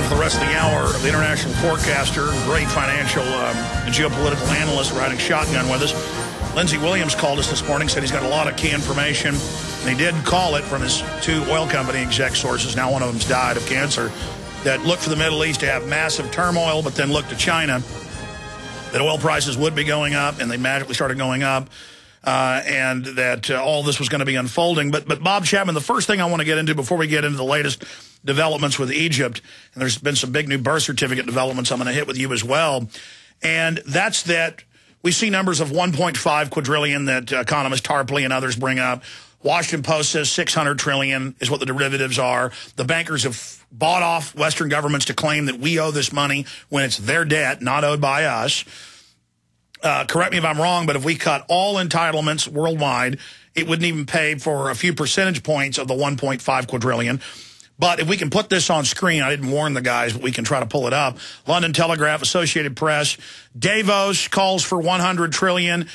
for the rest of the hour of the international forecaster, great financial and geopolitical analyst riding shotgun with us. Lindsey Williams called us this morning, said he's got a lot of key information. And he did call it from his two oil company exec sources. Now one of them's died of cancer. That looked for the Middle East to have massive turmoil, but then looked to China. That oil prices would be going up, and they magically started going up. And that all this was going to be unfolding. But Bob Chapman, the first thing I want to get into before we get into the latest developments with Egypt, and there's been some big new birth certificate developments I'm going to hit with you as well, and that's that we see numbers of 1.5 quadrillion that economist Tarpley and others bring up. Washington Post says 600 trillion is what the derivatives are. The bankers have bought off Western governments to claim that we owe this money when it's their debt, not owed by us. Correct me if I'm wrong, but if we cut all entitlements worldwide, it wouldn't even pay for a few percentage points of the 1.5 quadrillion. But if we can put this on screen, I didn't warn the guys, but we can try to pull it up. London Telegraph, Associated Press, Davos calls for 100 trillion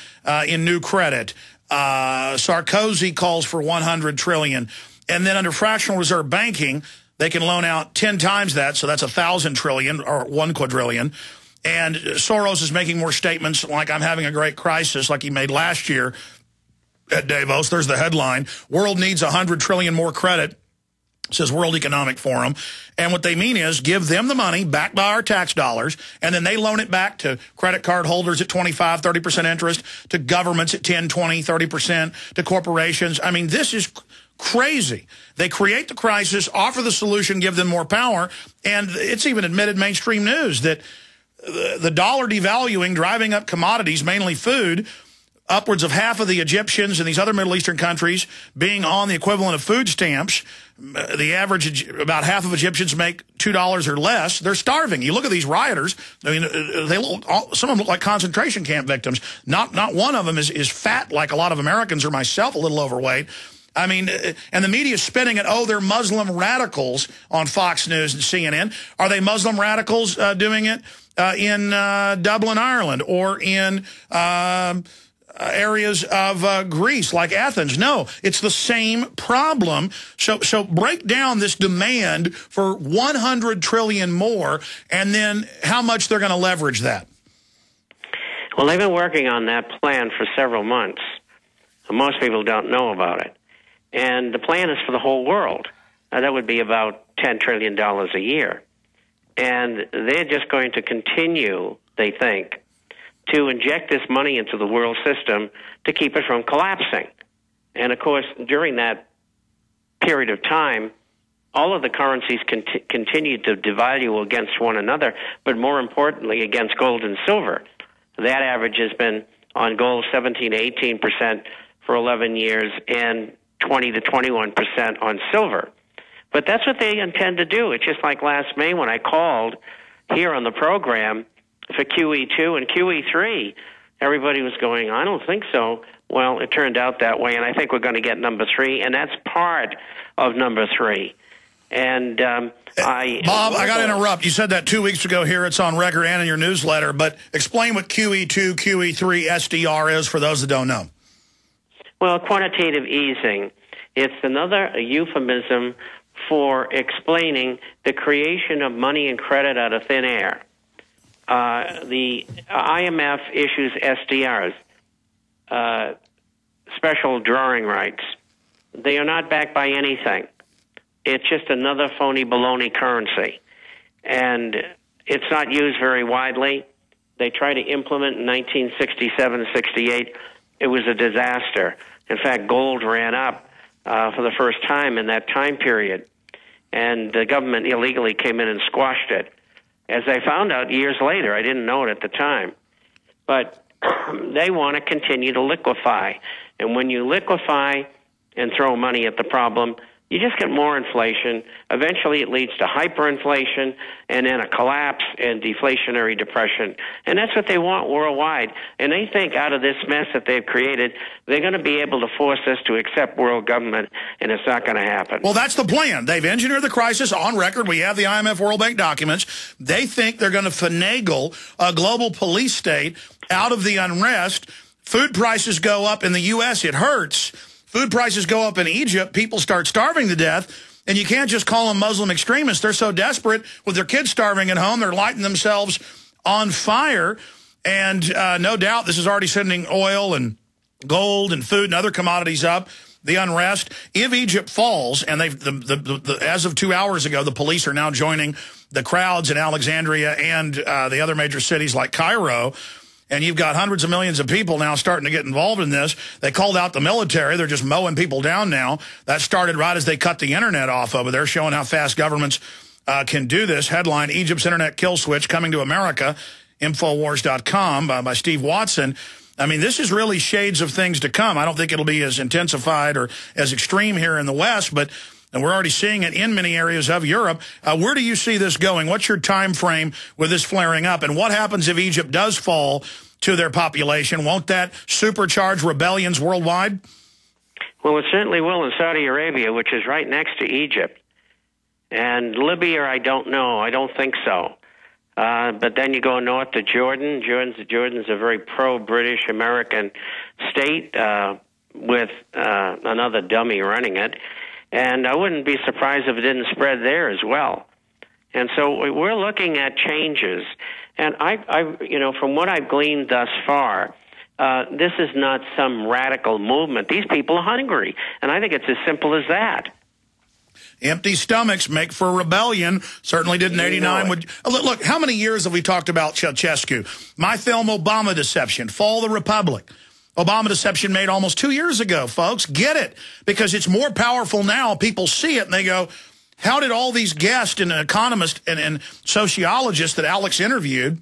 in new credit. Sarkozy calls for 100 trillion. And then under fractional reserve banking, they can loan out 10 times that, so that's 1,000 trillion or 1 quadrillion. And Soros is making more statements like I'm having a great crisis like he made last year at Davos. There's the headline. World needs 100 trillion more credit, says World Economic Forum. And what they mean is give them the money backed by our tax dollars, and then they loan it back to credit card holders at 25, 30% interest, to governments at 10, 20, 30%, to corporations. I mean, this is crazy. They create the crisis, offer the solution, give them more power, and it's even admitted mainstream news that the dollar devaluing, driving up commodities, mainly food, upwards of half of the Egyptians and these other Middle Eastern countries being on the equivalent of food stamps. The average, about half of Egyptians make $2 or less. They're starving. You look at these rioters. I mean, some of them look like concentration camp victims. Not one of them is fat like a lot of Americans or myself, a little overweight. I mean, and the media is spinning it, oh, they're Muslim radicals on Fox News and CNN. Are they Muslim radicals doing it in Dublin, Ireland, or in areas of Greece like Athens? No, it's the same problem. So break down this demand for 100 trillion more, and then how much they're going to leverage that. Well, they've been working on that plan for several months. Most people don't know about it. And the plan is for the whole world. That would be about $10 trillion a year. And they're just going to continue, they think, to inject this money into the world system to keep it from collapsing. And, of course, during that period of time, all of the currencies continue to devalue against one another, but more importantly, against gold and silver. That average has been on gold 17 to 18% for 11 years and 20 to 21% on silver. But that's what they intend to do. It's just like last May when I called here on the program for QE2 and QE3. Everybody was going, I don't think so. Well, it turned out that way, and I think we're going to get number 3, and that's part of number 3. And Bob, I got to interrupt. You said that 2 weeks ago here. It's on record and in your newsletter. But explain what QE2, QE3, SDR is for those that don't know. Well, quantitative easing. It's another euphemism for explaining the creation of money and credit out of thin air. The IMF issues SDRs, special drawing rights. They are not backed by anything. It's just another phony baloney currency. And it's not used very widely. They tried to implement in 1967-68. It was a disaster. In fact, gold ran up for the first time in that time period, and the government illegally came in and squashed it. As I found out years later, I didn't know it at the time, but they want to continue to liquefy. And when you liquefy and throw money at the problem, you just get more inflation. Eventually, it leads to hyperinflation and then a collapse and deflationary depression. And that's what they want worldwide. And they think out of this mess that they've created, they're going to be able to force us to accept world government, and it's not going to happen. Well, that's the plan. They've engineered the crisis on record. We have the IMF World Bank documents. They think they're going to finagle a global police state out of the unrest. Food prices go up in the U.S. It hurts. Food prices go up in Egypt. People start starving to death. And you can't just call them Muslim extremists. They're so desperate with their kids starving at home, they're lighting themselves on fire. And no doubt this is already sending oil and gold and food and other commodities up. The unrest. If Egypt falls, and as of 2 hours ago, the police are now joining the crowds in Alexandria and the other major cities like Cairo. And you've got hundreds of millions of people now starting to get involved in this. They called out the military. They're just mowing people down now. That started right as they cut the internet off over there, showing how fast governments can do this. Headline, Egypt's internet kill switch coming to America, Infowars.com by Steve Watson. I mean, this is really shades of things to come. I don't think it'll be as intensified or as extreme here in the West, but and we're already seeing it in many areas of Europe. Where do you see this going? What's your time frame with this flaring up? And what happens if Egypt does fall to their population? Won't that supercharge rebellions worldwide? Well, it certainly will in Saudi Arabia, which is right next to Egypt. And Libya, I don't know. I don't think so. But then you go north to Jordan. Jordan's a very pro-British American state with another dummy running it. And I wouldn't be surprised if it didn't spread there as well. And so we're looking at changes. And I from what I've gleaned thus far, this is not some radical movement. These people are hungry. And I think it's as simple as that. Empty stomachs make for rebellion. Certainly did in 89. Look, how many years have we talked about Ceausescu? My film, Obama Deception, Fall of the Republic. Obama Deception made almost 2 years ago, folks. Get it. Because it's more powerful now. People see it and they go, how did all these guests and economists and sociologists that Alex interviewed,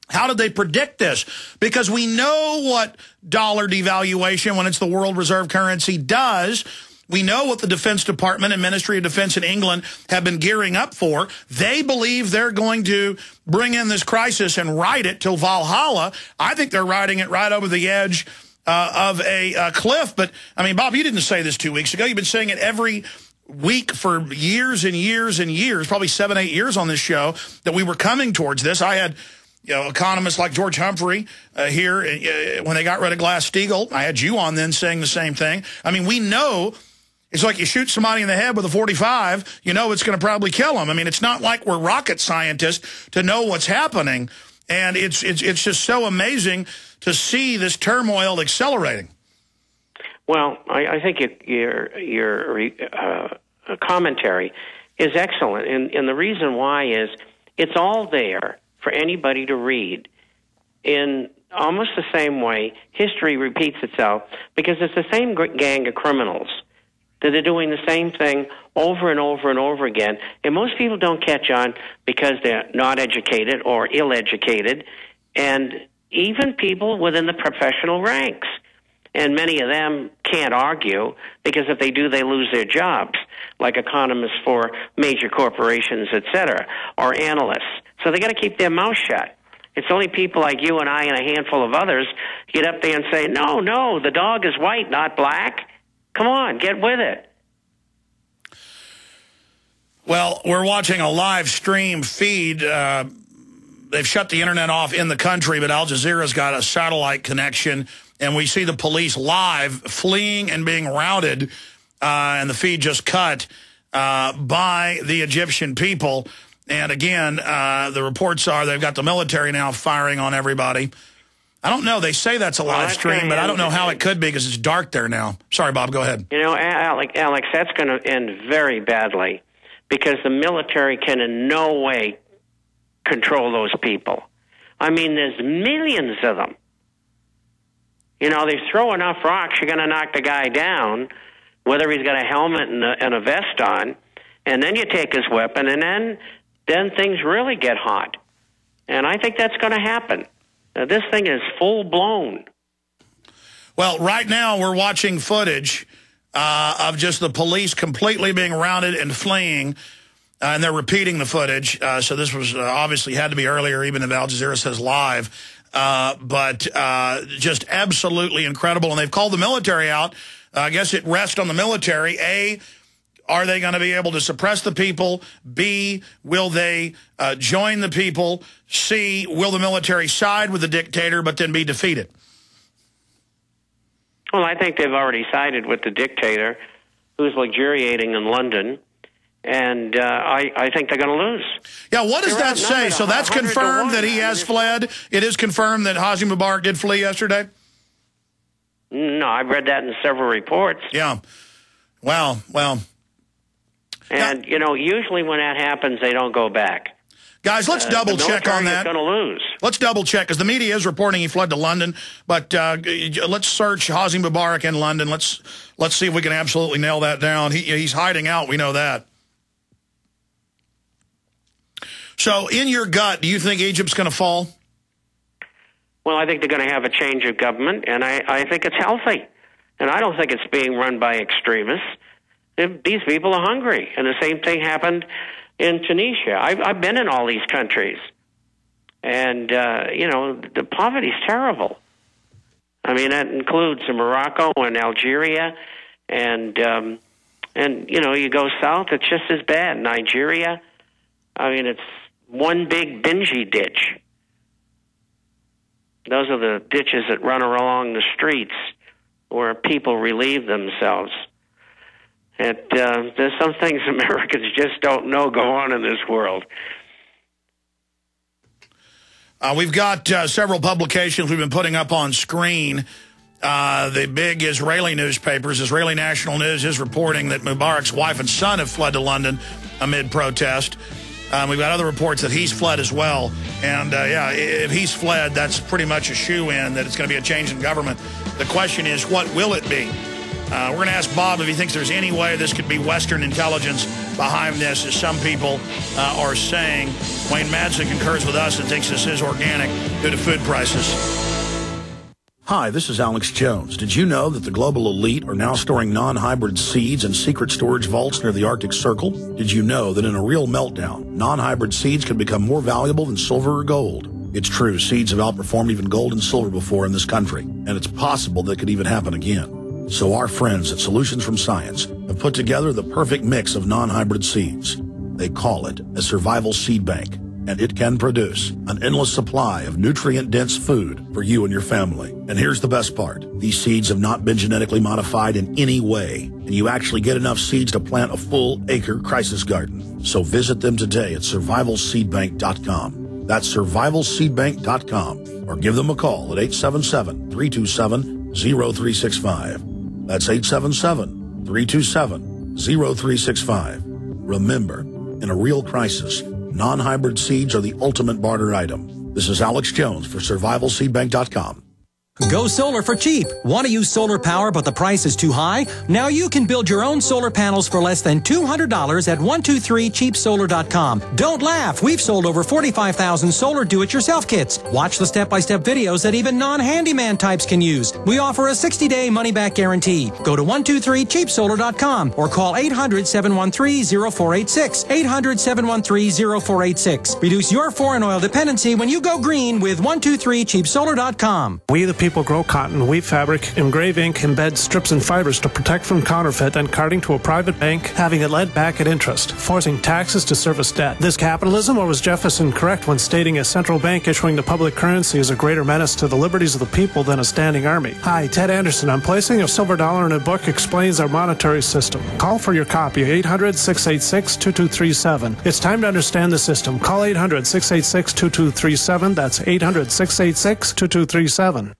how did they predict this? Because we know what dollar devaluation, when it's the world reserve currency, does. We know what the Defense Department and Ministry of Defense in England have been gearing up for. They believe they're going to bring in this crisis and ride it till Valhalla. I think they're riding it right over the edge of a cliff. But, I mean, Bob, you didn't say this 2 weeks ago. You've been saying it every week for years and years and years, probably 7, 8 years on this show, that we were coming towards this. I had economists like George Humphrey here when they got rid of Glass-Steagall. I had you on then saying the same thing. I mean, we know it's like you shoot somebody in the head with a .45, you know it's going to probably kill them. I mean, it's not like we're rocket scientists to know what's happening. And it's just so amazing to see this turmoil accelerating. Well, I think your commentary is excellent. And the reason why is it's all there for anybody to read. In almost the same way, history repeats itself because it's the same gang of criminals that are doing the same thing over and over and over again. And most people don't catch on because they're not educated or ill-educated, and even people within the professional ranks. And many of them can't argue because if they do, they lose their jobs, like economists for major corporations, et cetera, or analysts. So they got to keep their mouth shut. It's only people like you and I and a handful of others get up there and say, no, the dog is white, not black. Come on, get with it. Well, we're watching a live stream feed. They've shut the internet off in the country, but Al Jazeera's got a satellite connection, and we see the police live fleeing and being routed, and the feed just cut by the Egyptian people. And again, the reports are they've got the military now firing on everybody. I don't know. They say that's a live stream, but I don't know how it could be because it's dark there now. Sorry, Bob, go ahead. You know, Alex, that's going to end very badly because the military can in no way control those people. I mean, there's millions of them. You know, they throw enough rocks, you're going to knock the guy down, whether he's got a helmet and a vest on, and then you take his weapon, and then things really get hot. And I think that's going to happen. This thing is full-blown. Well, right now we're watching footage of just the police completely being routed and fleeing, and they're repeating the footage. So this was obviously had to be earlier, even if Al Jazeera says live. But just absolutely incredible. And they've called the military out. I guess it rests on the military. A, are they going to be able to suppress the people? B, will they join the people? C, will the military side with the dictator but then be defeated? Well, I think they've already sided with the dictator who's luxuriating in London And I think they're going to lose. Yeah, what does that say? So that's confirmed that he has fled? It is confirmed that Hosni Mubarak did flee yesterday? No, I've read that in several reports. Yeah. Wow. Well. And, you know, usually when that happens, they don't go back. Guys, let's double check on that. Going to lose. Let's double check, because the media is reporting he fled to London. But let's search Hosni Mubarak in London. Let's see if we can absolutely nail that down. He's hiding out. We know that. So, in your gut, do you think Egypt's going to fall? Well, I think they're going to have a change of government, and I think it's healthy. And I don't think it's being run by extremists. These people are hungry. And the same thing happened in Tunisia. I've been in all these countries. And, you know, the poverty's terrible. I mean, that includes Morocco and Algeria. And you know, you go south, it's just as bad. Nigeria, I mean, it's one big dingy ditch. Those are the ditches that run along the streets where people relieve themselves. There's some things Americans just don't know go on in this world. We've got several publications we've been putting up on screen. The big Israeli newspapers, Israeli National News, is reporting that Mubarak's wife and son have fled to London amid protest. We've got other reports that he's fled as well. And, yeah, if he's fled, that's pretty much a shoo-in that it's going to be a change in government. The question is, what will it be? We're going to ask Bob if he thinks there's any way this could be Western intelligence behind this, as some people are saying. Wayne Madsen concurs with us and thinks this is organic due to food prices. Hi, this is Alex Jones. Did you know that the global elite are now storing non-hybrid seeds in secret storage vaults near the Arctic Circle? Did you know that in a real meltdown, non-hybrid seeds can become more valuable than silver or gold? It's true, seeds have outperformed even gold and silver before in this country, and it's possible that could even happen again. So our friends at Solutions from Science have put together the perfect mix of non-hybrid seeds. They call it a survival seed bank, and it can produce an endless supply of nutrient-dense food for you and your family. And here's the best part. These seeds have not been genetically modified in any way, and you actually get enough seeds to plant a full-acre crisis garden. So visit them today at survivalseedbank.com. That's survivalseedbank.com, or give them a call at 877-327-0365. That's 877-327-0365. Remember, in a real crisis, non-hybrid seeds are the ultimate barter item. This is Alex Jones for survivalseedbank.com. Go solar for cheap. Want to use solar power but the price is too high? Now you can build your own solar panels for less than $200 at 123cheapsolar.com. Don't laugh. We've sold over 45,000 solar do-it-yourself kits. Watch the step-by-step videos that even non-handyman types can use. We offer a 60-day money-back guarantee. Go to 123cheapsolar.com or call 800-713-0486. 800-713-0486. Reduce your foreign oil dependency when you go green with 123cheapsolar.com. We the people grow cotton, weave fabric, engrave ink, embed strips and fibers to protect from counterfeit and carting to a private bank, having it lent back at interest, forcing taxes to service debt. This capitalism, or was Jefferson correct when stating a central bank issuing the public currency is a greater menace to the liberties of the people than a standing army? Hi, Ted Anderson. I'm placing a silver dollar in a book explains our monetary system. Call for your copy, 800-686-2237. It's time to understand the system. Call 800-686-2237. That's 800-686-2237.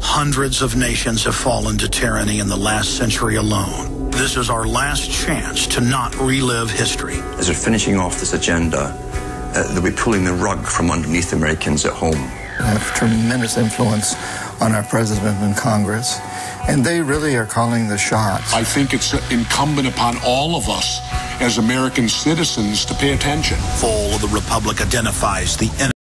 Hundreds of nations have fallen to tyranny in the last century alone. This is our last chance to not relive history. As they're finishing off this agenda, they'll be pulling the rug from underneath Americans at home. They have tremendous influence on our president and Congress, and they really are calling the shots. I think it's incumbent upon all of us as American citizens to pay attention. Fall of the Republic identifies the enemy.